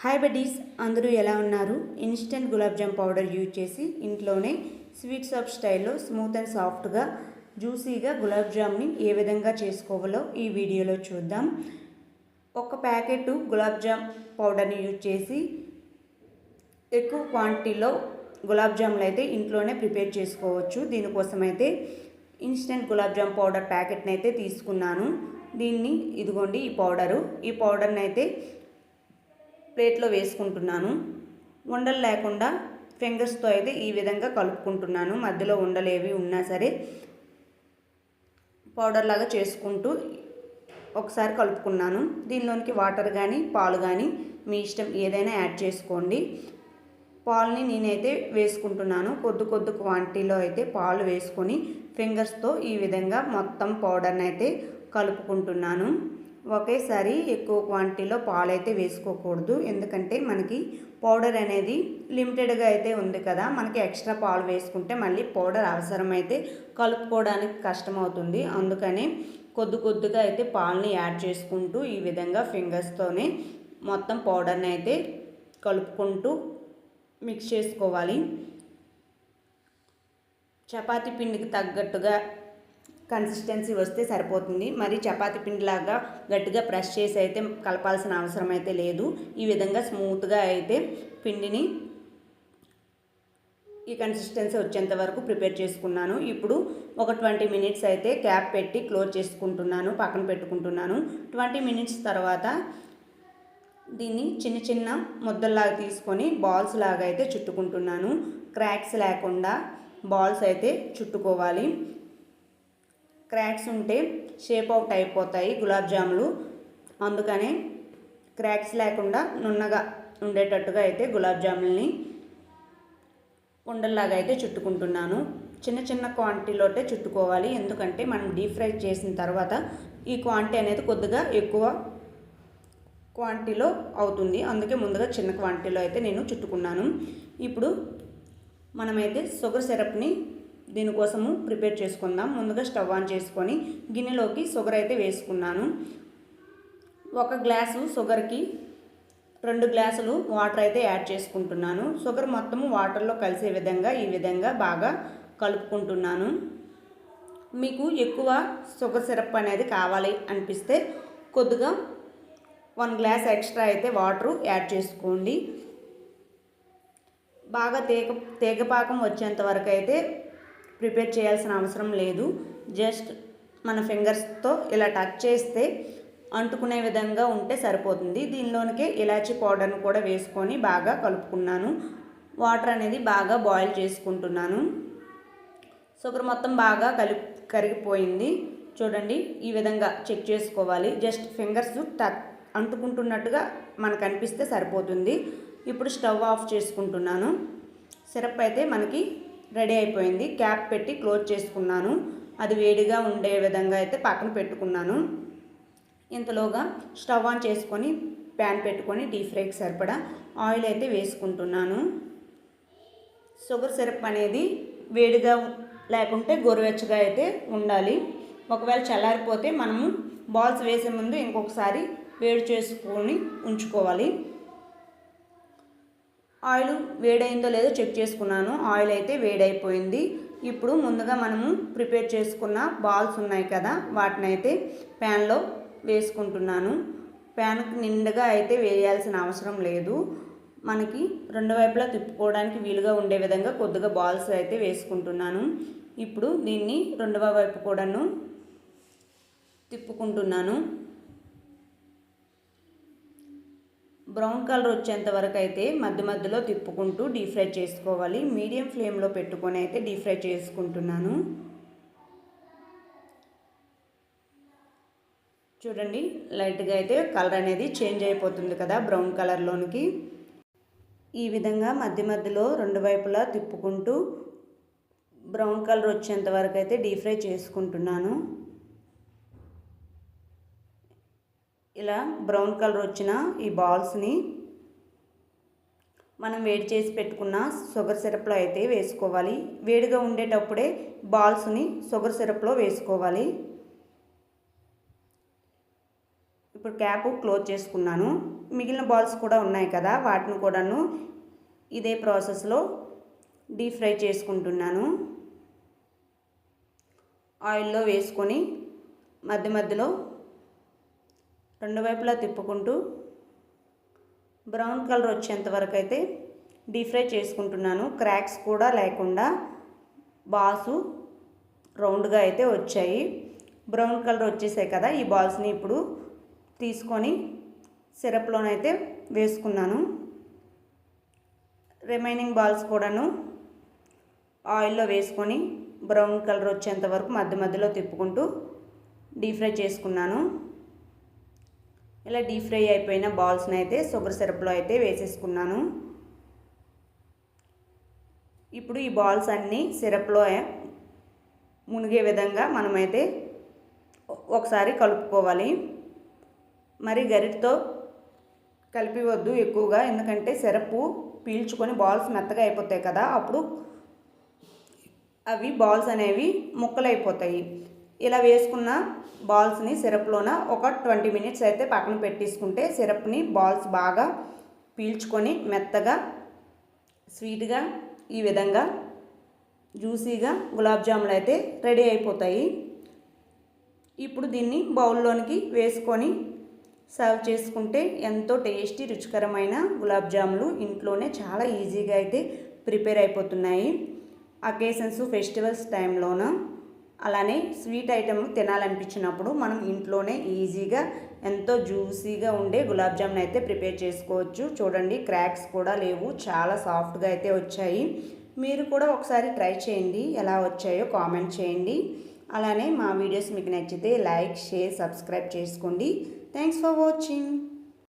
Hi buddies, అందరూ ఎలా ఉన్నారు? Instant gulab jam powder use చేసి ఇంట్లోనే స్వీట్ షాప్ స్టైల్లో స్మూత్ అండ్ సాఫ్ట్గా జ్యూసీగా గులాబ్ జామ్ని ఏ విధంగా చేసుకోవాలో ఈ వీడియోలో చూద్దాం. ఒక ప్యాకెట్ గులాబ్ జామ్ పౌడర్ని యూజ్ చేసి ఎక్కువ క్వాంటిటీలో గులాబ్ జాములు అయితే ఇంట్లోనే ప్రిపేర్ చేసుకోవచ్చు. దీనికోసం అయితే ఇన్స్టెంట్ గులాబ్ జామ్ పౌడర్ ప్యాకెట్ని అయితే తీసుకున్నాను. దీన్ని ఇదిగోండి ఈ పౌడర్ని అయితే ప్లేట్లో వేసుకుంటున్నాను. ఉండలు లేకుండా ఫింగర్స్తో అయితే ఈ విధంగా కలుపుకుంటున్నాను. మధ్యలో ఉండలు ఏవి ఉన్నా సరే పౌడర్ లాగా చేసుకుంటూ ఒకసారి కలుపుకున్నాను. దీనిలోనికి వాటర్ కానీ పాలు కానీ మీ ఇష్టం ఏదైనా యాడ్ చేసుకోండి. పాలని నేనైతే వేసుకుంటున్నాను. కొద్ది క్వాంటిటీలో అయితే పాలు వేసుకొని ఫింగర్స్తో ఈ విధంగా మొత్తం పౌడర్ని అయితే కలుపుకుంటున్నాను. ఒకేసారి ఎక్కువ క్వాంటిటీలో పాలు అయితే వేసుకోకూడదు, ఎందుకంటే మనకి పౌడర్ అనేది లిమిటెడ్గా అయితే ఉంది కదా. మనకి ఎక్స్ట్రా పాలు వేసుకుంటే మళ్ళీ పౌడర్ అవసరమైతే కలుపుకోవడానికి కష్టమవుతుంది. అందుకని కొద్దిగా అయితే పాలని యాడ్ చేసుకుంటూ ఈ విధంగా ఫింగర్స్తోనే మొత్తం పౌడర్ని అయితే కలుపుకుంటూ మిక్స్ చేసుకోవాలి. చపాతీ పిండికి తగ్గట్టుగా కన్సిస్టెన్సీ వస్తే సరిపోతుంది. మరి చపాతీ పిండిలాగా గట్టిగా ప్రెస్ చేసి అయితే కలపాల్సిన అవసరం అయితే లేదు. ఈ విధంగా స్మూత్గా అయితే పిండిని ఈ కన్సిస్టెన్సీ వచ్చేంత వరకు ప్రిపేర్ చేసుకున్నాను. ఇప్పుడు ఒక 20 మినిట్స్ అయితే క్యాప్ పెట్టి క్లోజ్ చేసుకుంటున్నాను, పక్కన పెట్టుకుంటున్నాను. 20 మినిట్స్ తర్వాత దీన్ని చిన్న ముద్దల్లాగా తీసుకొని బాల్స్ లాగా అయితే చుట్టుకుంటున్నాను. క్రాక్స్ లేకుండా బాల్స్ అయితే చుట్టుకోవాలి. క్రాక్స్ ఉంటే షేప్ అవుట్ అయిపోతాయి గులాబ్ జాములు. అందుకనే క్రాక్స్ లేకుండా నున్నగా ఉండేటట్టుగా అయితే గులాబ్ జాములని ఉండల్లాగా అయితే చుట్టుకుంటున్నాను. చిన్న క్వాంటిటీలోనే చుట్టుకోవాలి, ఎందుకంటే మనం డీప్ ఫ్రై చేసిన తర్వాత ఈ క్వాంటిటీ అనేది కొద్దిగా ఎక్కువ క్వాంటిటీలో అవుతుంది. అందుకే ముందుగా చిన్న క్వాంటిటీలో అయితే నేను చుట్టుకున్నాను. ఇప్పుడు మనమైతే షుగర్ సిరప్ని దీనికోసము ప్రిపేర్ చేసుకుందాం. ముందుగా స్టవ్ ఆన్ చేసుకొని గిన్నెలోకి షుగర్ అయితే వేసుకున్నాను. 1 గ్లాసు షుగర్కి 2 గ్లాసులు వాటర్ అయితే యాడ్ చేసుకుంటున్నాను. షుగర్ మొత్తము వాటర్లో కలిసే విధంగా ఈ విధంగా బాగా కలుపుకుంటున్నాను. మీకు ఎక్కువ షుగర్ సిరప్ అనేది కావాలి అనిపిస్తే కొద్దిగా 1 గ్లాస్ ఎక్స్ట్రా అయితే వాటరు యాడ్ చేసుకోండి. బాగా తీగపాకం వచ్చేంత వరకు అయితే ప్రిపేర్ చేయాల్సిన అవసరం లేదు. జస్ట్ మన ఫింగర్స్తో ఇలా టచ్ చేస్తే అంటుకునే విధంగా ఉంటే సరిపోతుంది. దీనిలోనికే ఇలాచీ పౌడర్ను కూడా వేసుకొని బాగా కలుపుకున్నాను. వాటర్ అనేది బాగా బాయిల్ చేసుకుంటున్నాను. షుగర్ మొత్తం బాగా కరిగిపోయింది. చూడండి, ఈ విధంగా చెక్ చేసుకోవాలి. జస్ట్ ఫింగర్స్ అంటుకుంటున్నట్టుగా మనకు అనిపిస్తే సరిపోతుంది. ఇప్పుడు స్టవ్ ఆఫ్ చేసుకుంటున్నాను. సిరప్ అయితే మనకి రెడీ అయిపోయింది. క్యాప్ పెట్టి క్లోజ్ చేసుకున్నాను. అది వేడిగా ఉండే విధంగా అయితే పక్కన పెట్టుకున్నాను. ఇంతలోగా స్టవ్ ఆన్ చేసుకొని ప్యాన్ పెట్టుకొని డీప్ ఫ్రైకి సరిపడా ఆయిల్ అయితే వేసుకుంటున్నాను. షుగర్ సిరప్ అనేది వేడిగా లేకుంటే గోరువెచ్చగా అయితే ఉండాలి. ఒకవేళ చల్లారిపోతే మనము బాల్స్ వేసే ముందు ఇంకొకసారి వేడి చేసుకొని ఉంచుకోవాలి. ఆయిల్ వేడైందో లేదో చెక్ చేసుకున్నాను. ఆయిల్ అయితే వేడైపోయింది. ఇప్పుడు ముందుగా మనము ప్రిపేర్ చేసుకున్న బాల్స్ ఉన్నాయి కదా, వాటిని అయితే ప్యాన్లో వేసుకుంటున్నాను. ప్యాన్కి నిండుగా అయితే వేయాల్సిన అవసరం లేదు. మనకి 2 వైపులా తిప్పుకోవడానికి వీలుగా ఉండే విధంగా కొద్దిగా బాల్స్ అయితే వేసుకుంటున్నాను. ఇప్పుడు దీన్ని 2వ వైపు కూడాను తిప్పుకుంటున్నాను. బ్రౌన్ కలర్ వచ్చేంత వరకు అయితే మధ్యలో తిప్పుకుంటూ డీప్ ఫ్రై చేసుకోవాలి. మీడియం ఫ్లేమ్లో పెట్టుకొని అయితే డీప్ ఫ్రై చేసుకుంటున్నాను. చూడండి, లైట్గా అయితే కలర్ అనేది చేంజ్ అయిపోతుంది కదా బ్రౌన్ కలర్లోనికి. ఈ విధంగా మధ్యలో 2 వైపులా తిప్పుకుంటూ బ్రౌన్ కలర్ వచ్చేంత వరకు అయితే డీప్ ఫ్రై చేసుకుంటున్నాను. ఇలా బ్రౌన్ కలర్ వచ్చిన ఈ బాల్స్ని మనం వేడి చేసి పెట్టుకున్న షుగర్ సిరప్లో అయితే వేసుకోవాలి. వేడిగా ఉండేటప్పుడే బాల్స్ని షుగర్ సిరప్లో వేసుకోవాలి. ఇప్పుడు క్యాప్ క్లోజ్ చేసుకున్నాను. మిగిలిన బాల్స్ కూడా ఉన్నాయి కదా, వాటిని కూడాను ఇదే ప్రాసెస్లో డీప్ ఫ్రై చేసుకుంటున్నాను. ఆయిల్లో వేసుకొని మధ్య మధ్యలో రెండు వైపులా తిప్పుకుంటూ బ్రౌన్ కలర్ వచ్చేంత వరకు అయితే డీప్ ఫ్రై చేసుకుంటున్నాను. క్రాక్స్ కూడా లేకుండా బాల్స్ రౌండ్గా అయితే వచ్చాయి. బ్రౌన్ కలర్ వచ్చేసాయి కదా, ఈ బాల్స్ని ఇప్పుడు తీసుకొని సిరప్లోనైతే వేసుకున్నాను. రిమైనింగ్ బాల్స్ కూడాను ఆయిల్లో వేసుకొని బ్రౌన్ కలర్ వచ్చేంత వరకు మధ్య మధ్యలో తిప్పుకుంటూ డీప్ ఫ్రై చేసుకున్నాను. ఇలా డీప్ ఫ్రై అయిపోయిన బాల్స్ని అయితే షుగర్ సిరప్లో అయితే వేసేసుకున్నాను. ఇప్పుడు ఈ బాల్స్ అన్నీ సిరప్లో మునిగే విధంగా మనమైతే ఒకసారి కలుపుకోవాలి. మరి గరిటతో కలిపివద్దు ఎక్కువగా, ఎందుకంటే సిరప్ పీల్చుకొని బాల్స్ మెత్తగా అయిపోతాయి కదా, అప్పుడు అవి బాల్స్ అనేవి ముక్కలైపోతాయి. ఇలా వేసుకున్న బాల్స్ని సిరప్లోన ఒక 20 మినిట్స్ అయితే పక్కన పెట్టేసుకుంటే సిరప్ని బాల్స్ బాగా పీల్చుకొని మెత్తగా స్వీట్గా ఈ విధంగా జ్యూసీగా గులాబ్ జాములు అయితే రెడీ అయిపోతాయి. ఇప్పుడు దీన్ని బౌల్లోనికి వేసుకొని సర్వ్ చేసుకుంటే ఎంతో టేస్టీ రుచికరమైన గులాబ్ జాములు ఇంట్లోనే చాలా ఈజీగా అయితే ప్రిపేర్ అయిపోతున్నాయి. అకేషన్స్ ఫెస్టివల్స్ టైంలోన అలానే స్వీట్ ఐటమ్ తినాలనిపించినప్పుడు మనం ఇంట్లోనే ఈజీగా ఎంతో జ్యూసీగా ఉండే గులాబ్ జామున్ అయితే ప్రిపేర్ చేసుకోవచ్చు. చూడండి, క్రాక్స్ కూడా లేవు, చాలా సాఫ్ట్గా అయితే వచ్చాయి. మీరు కూడా ఒకసారి ట్రై చేయండి, ఎలా వచ్చాయో కామెంట్ చేయండి. అలానే మా వీడియోస్ మీకు నచ్చితే లైక్, షేర్, సబ్స్క్రైబ్ చేసుకోండి. Thanks for watching.